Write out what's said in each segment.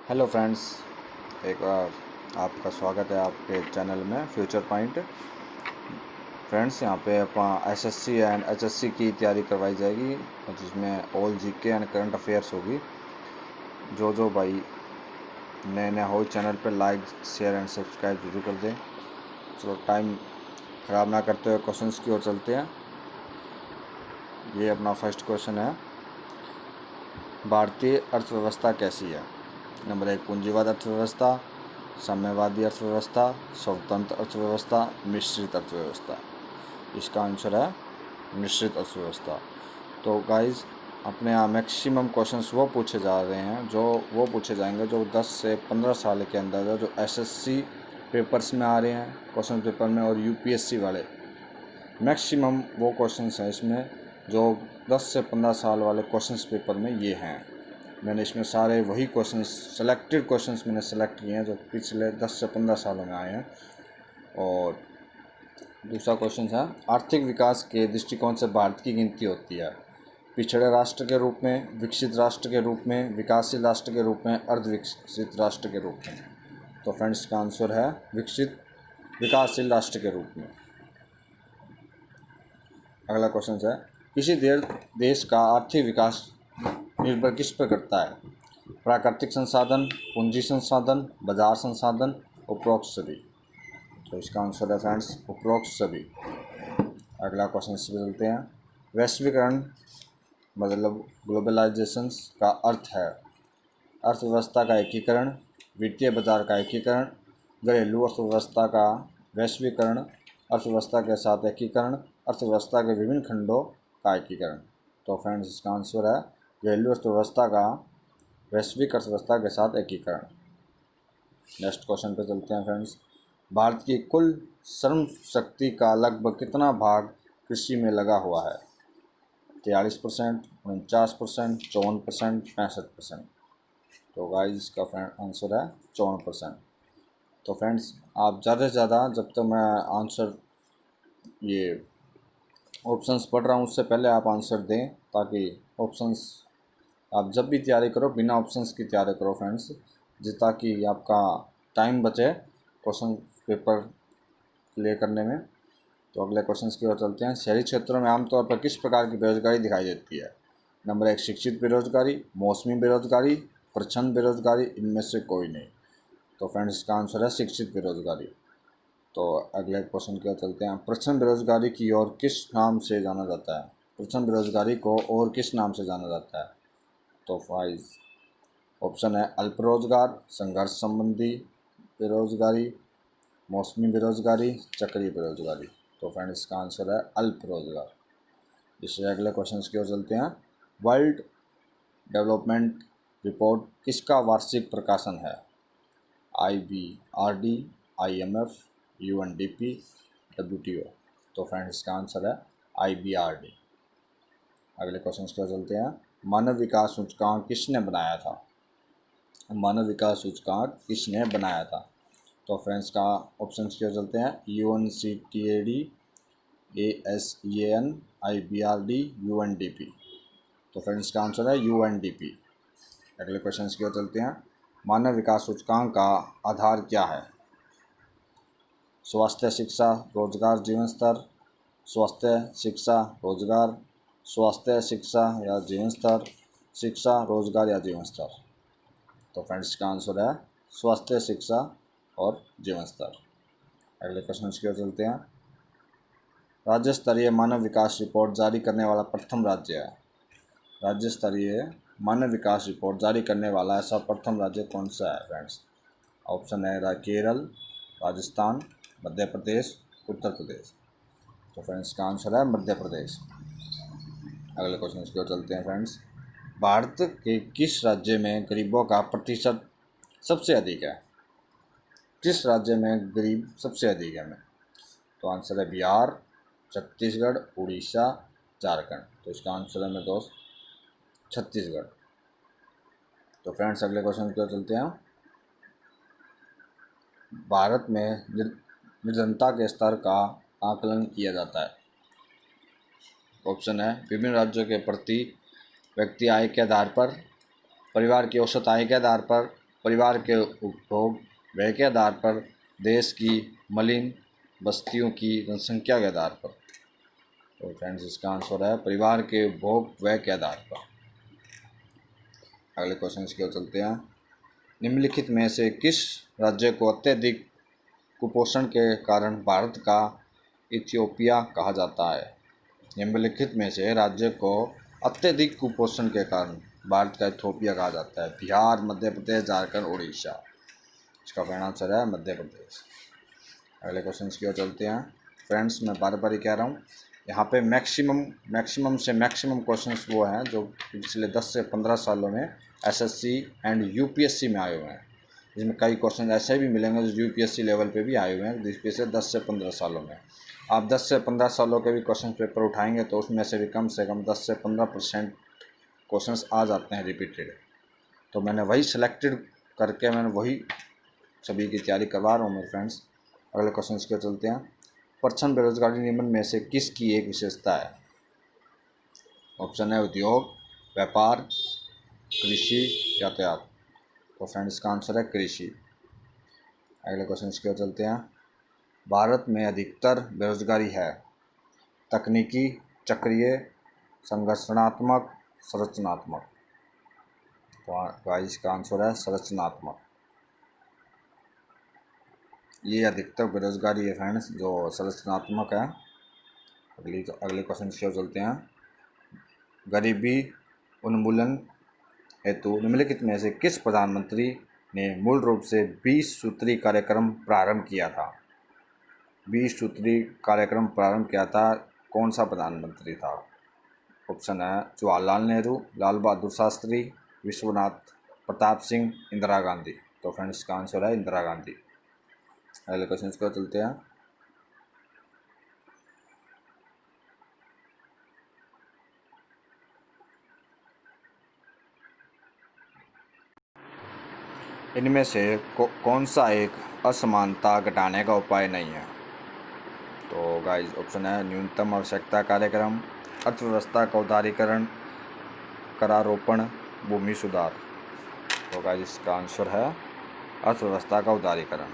Hello friends, एक बार आपका स्वागत है आपके चैनल में फ्यूचर पॉइंट। फ्रेंड्स, यहाँ पे अपना एसएससी एंड एचएससी की तैयारी करवाई जाएगी, जिसमें all GK and current affairs होगी। जो भाई नए नए हो चैनल पे लाइक शेयर एंड सब्सक्राइब जरूर कर दें। चलो टाइम ख़राब ना करते हुए क्वेश्चंस की ओर चलते हैं। ये अपना फर्स्ट क्वेश्चन है, भारतीय अर्थव्यवस्था कैसी है? नंबर 1, पूंजीवाद अर्थव्यवस्था, साम्यवादी अर्थव्यवस्था, स्वतंत्र अर्थव्यवस्था, मिश्रित अर्थव्यवस्था। इसका आंसर है मिश्रित अर्थव्यवस्था। तो गाइज, अपने यहाँ मैक्सिमम क्वेश्चंस वो पूछे जा रहे हैं वो पूछे जाएंगे जो 10 से 15 साल के अंदर जो एसएससी पेपर्स में आ रहे हैं क्वेश्चन पेपर में, और यूपीएससी वाले मैक्सिमम वो क्वेश्चंस हैं इसमें जो 10 से 15 साल वाले क्वेश्चंस पेपर में ये हैं। मैंने इसमें सारे वही क्वेश्चंस सेलेक्टेड क्वेश्चंस मैंने सेलेक्ट किए हैं जो पिछले 10 से 15 सालों में आए हैं। और दूसरा क्वेश्चन है, आर्थिक विकास के दृष्टिकोण से भारत की गिनती होती है पिछड़े राष्ट्र के रूप में, विकसित राष्ट्र के रूप में, विकासशील राष्ट्र के रूप में, अर्धविकसित राष्ट्र के रूप में। तो फ्रेंड्स, का आंसर है विकासशील राष्ट्र के रूप में। अगला क्वेश्चन है, किसी देश का आर्थिक विकास निर्भर किस पर करता है? प्राकृतिक संसाधन, पूंजी संसाधन, बाजार संसाधन, उपरोक्त सभी। तो इसका आंसर है फ्रेंड्स उपरोक्त सभी। अगला क्वेश्चन से चलते हैं, वैश्वीकरण मतलब ग्लोबलाइजेशन का अर्थ है अर्थव्यवस्था का एकीकरण, वित्तीय बाजार का एकीकरण, घरेलू अर्थव्यवस्था का वैश्वीकरण, अर्थव्यवस्था के साथ एकीकरण, अर्थव्यवस्था के विभिन्न खंडों का एकीकरण। तो फ्रेंड्स, इसका आंसर है घरेलू अर्थव्यवस्था का वैश्विक अर्थव्यवस्था के साथ एकीकरण। नेक्स्ट क्वेश्चन पे चलते हैं फ्रेंड्स, भारत की कुल श्रम शक्ति का लगभग कितना भाग कृषि में लगा हुआ है? 43%, 49%, 54%, 65%। तो गाइस, इसका आंसर है 54%। तो फ्रेंड्स, आप ज़्यादा से ज़्यादा, जब तक मैं आंसर ये ऑप्शंस पढ़ रहा हूँ उससे पहले आप आंसर दें, ताकि ऑप्शंस आप जब भी तैयारी करो बिना ऑप्शंस की तैयारी करो फ्रेंड्स, ताकि आपका टाइम बचे क्वेश्चन पेपर क्लियर करने में। तो अगले क्वेश्चन की ओर चलते हैं, शहरी क्षेत्रों में आमतौर पर किस प्रकार की बेरोजगारी दिखाई देती है? नंबर 1, शिक्षित बेरोजगारी, मौसमी बेरोजगारी, प्रच्छन्न बेरोजगारी, इनमें से कोई नहीं। तो फ्रेंड्स, इसका आंसर है शिक्षित बेरोजगारी। तो अगले क्वेश्चन की ओर चलते हैं, प्रच्छन्न बेरोजगारी की ओर किस नाम से जाना जाता है? प्रच्छन्न बेरोजगारी को और किस नाम से जाना जाता है? तो फाइव ऑप्शन है, अल्प रोजगार, संघर्ष संबंधी बेरोजगारी, मौसमी बेरोजगारी, चक्रीय बेरोजगारी। तो फ्रेंड्स, इसका आंसर है अल्प रोजगार। इससे अगले क्वेश्चन की ओर चलते हैं, वर्ल्ड डेवलपमेंट रिपोर्ट किसका वार्षिक प्रकाशन है? IBRD, IMF, UNDP, WTO। तो फ्रेंड्स, इसका आंसर है IBRD। अगले क्वेश्चन की ओर चलते हैं, मानव विकास सूचकांक किसने बनाया था? मानव विकास सूचकांक किसने बनाया था? तो फ्रेंड्स, का ऑप्शन की ओर चलते हैं, UNCTAD, ASEAN, IBRD, UNDP। तो फ्रेंड्स, का आंसर है UNDP। अगले क्वेश्चन की ओर चलते हैं, मानव विकास सूचकांक का आधार क्या है? स्वास्थ्य, शिक्षा, रोजगार, जीवन स्तर, स्वास्थ्य, शिक्षा, रोजगार, स्वास्थ्य, शिक्षा या जीवन स्तर, शिक्षा, रोजगार या जीवन स्तर। तो फ्रेंड्स, का आंसर है स्वास्थ्य, शिक्षा और जीवन स्तर। अगले क्वेश्चन की ओर चलते हैं, राज्य स्तरीय मानव विकास रिपोर्ट जारी करने वाला प्रथम राज्य है? राज्य स्तरीय मानव विकास रिपोर्ट जारी करने वाला ऐसा प्रथम राज्य कौन सा है फ्रेंड्स? ऑप्शन है केरल, राजस्थान, मध्य प्रदेश, उत्तर प्रदेश। तो फ्रेंड्स, का आंसर है मध्य प्रदेश। अगले क्वेश्चन की ओर चलते हैं फ्रेंड्स, भारत के किस राज्य में गरीबों का प्रतिशत सबसे अधिक है? किस राज्य में गरीब सबसे अधिक है? तो आंसर है बिहार, छत्तीसगढ़, उड़ीसा, झारखंड। तो इसका आंसर है मेरे दोस्त छत्तीसगढ़। तो फ्रेंड्स, अगले क्वेश्चन की ओर चलते हैं, भारत में निर्धनता के स्तर का आकलन किया जाता है? ऑप्शन है, विभिन्न राज्यों के प्रति व्यक्ति आय के आधार पर, परिवार की औसत आय के आधार पर, परिवार के उपभोग व्यय के आधार पर, देश की मलिन बस्तियों की जनसंख्या के आधार पर। तो फ्रेंड्स इसका आंसर है परिवार के उपभोग व्यय के आधार पर। अगले क्वेश्चन की ओर चलते हैं। निम्नलिखित में से किस राज्य को अत्यधिक कुपोषण के कारण भारत का इथियोपिया कहा जाता है? निम्नलिखित में से राज्य को अत्यधिक कुपोषण के कारण भारत का इथियोपिया कहा जाता है? बिहार, मध्य प्रदेश, झारखंड, उड़ीसा। इसका फाइनल आंसर है मध्य प्रदेश। अगले क्वेश्चन की ओर चलते हैं। फ्रेंड्स मैं बार बार कह रहा हूँ, यहाँ पे मैक्सिमम से मैक्सिमम क्वेश्चंस वो हैं जो पिछले 10 से 15 सालों में एसएससी एंड यूपीएससी में आए हुए हैं, जिसमें कई क्वेश्चन ऐसे भी मिलेंगे जो यूपीएससी लेवल पे भी आए हुए हैं, जिसपे से 10 से 15 सालों में। आप 10 से 15 सालों के भी क्वेश्चन पेपर उठाएंगे तो उसमें से कम 10 से 15% क्वेश्चंस आ जाते हैं रिपीटेड। तो मैंने वही सिलेक्टेड करके मैंने वही सभी की तैयारी करवा रहा हूँ मेरे फ्रेंड्स। अगले क्वेश्चन की ओर चलते हैं। परछन बेरोजगारी निम्न में से किसकी एक विशेषता है? ऑप्शन है उद्योग, व्यापार, कृषि, यातायात। तो फ्रेंड्स इसका आंसर है कृषि। अगले क्वेश्चन की ओर चलते हैं। भारत में अधिकतर बेरोजगारी है तकनीकी, चक्रीय, संगठनात्मक, संरचनात्मक। तो गाइस इसका आंसर है संरचनात्मक। ये अधिकतर बेरोजगारी है फ्रेंड्स जो संरचनात्मक है। अगले क्वेश्चन की ओर चलते हैं। गरीबी उन्मूलन हेतु निम्नलिखित में से किस प्रधानमंत्री ने मूल रूप से 20 सूत्री कार्यक्रम प्रारंभ किया था? 20 सूत्री कार्यक्रम प्रारंभ किया था, कौन सा प्रधानमंत्री था? ऑप्शन है जवाहरलाल नेहरू, लाल बहादुर शास्त्री, विश्वनाथ प्रताप सिंह, इंदिरा गांधी। तो फ्रेंड्स इसका आंसर है इंदिरा गांधी। अगले क्वेश्चन को चलते हैं। इनमें से कौन सा एक असमानता घटाने का उपाय नहीं है? तो गाइस ऑप्शन है न्यूनतम आवश्यकता कार्यक्रम, अर्थव्यवस्था का उदारीकरण, करारोपण, भूमि सुधार। तो गाइस इसका आंसर है अर्थव्यवस्था का उदारीकरण।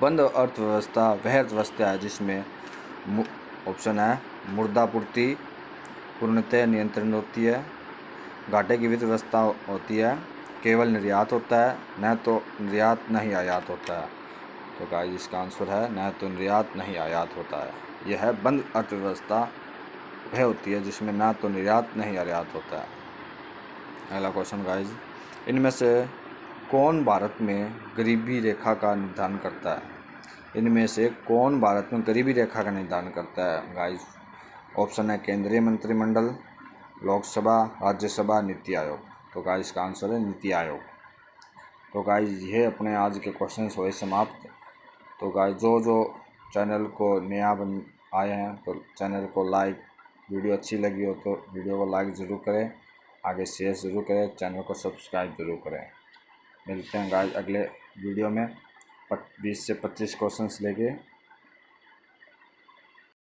बंद अर्थव्यवस्था वह अर्थव्यवस्था है जिसमें ऑप्शन है मुद्रापूर्ति पूर्णतः नियंत्रण होती है, घाटे की वित्त व्यवस्था होती है, केवल निर्यात होता है, न तो निर्यात नहीं आयात होता है। तो गाइस इसका आंसर है न तो निर्यात नहीं आयात होता है। यह है बंद अर्थव्यवस्था वह होती है जिसमें न तो निर्यात नहीं आयात होता है। अगला क्वेश्चन गाइस, इनमें से कौन भारत में गरीबी रेखा का निर्धारण करता है? इनमें से कौन भारत में गरीबी रेखा का निर्धारण करता है गाइस? ऑप्शन है केंद्रीय मंत्रिमंडल, लोकसभा, राज्यसभा, नीति आयोग। तो गाइस इसका आंसर है नीति आयोग। तो गाइस ये अपने आज के क्वेश्चंस हुए समाप्त। तो गाइस जो चैनल को नया आए हैं तो चैनल को लाइक, वीडियो अच्छी लगी हो तो वीडियो को लाइक ज़रूर करें, आगे शेयर ज़रूर करें, चैनल को सब्सक्राइब ज़रूर करें। मिलते हैं गाइस अगले वीडियो में 20 से 25 क्वेश्चंस लेके।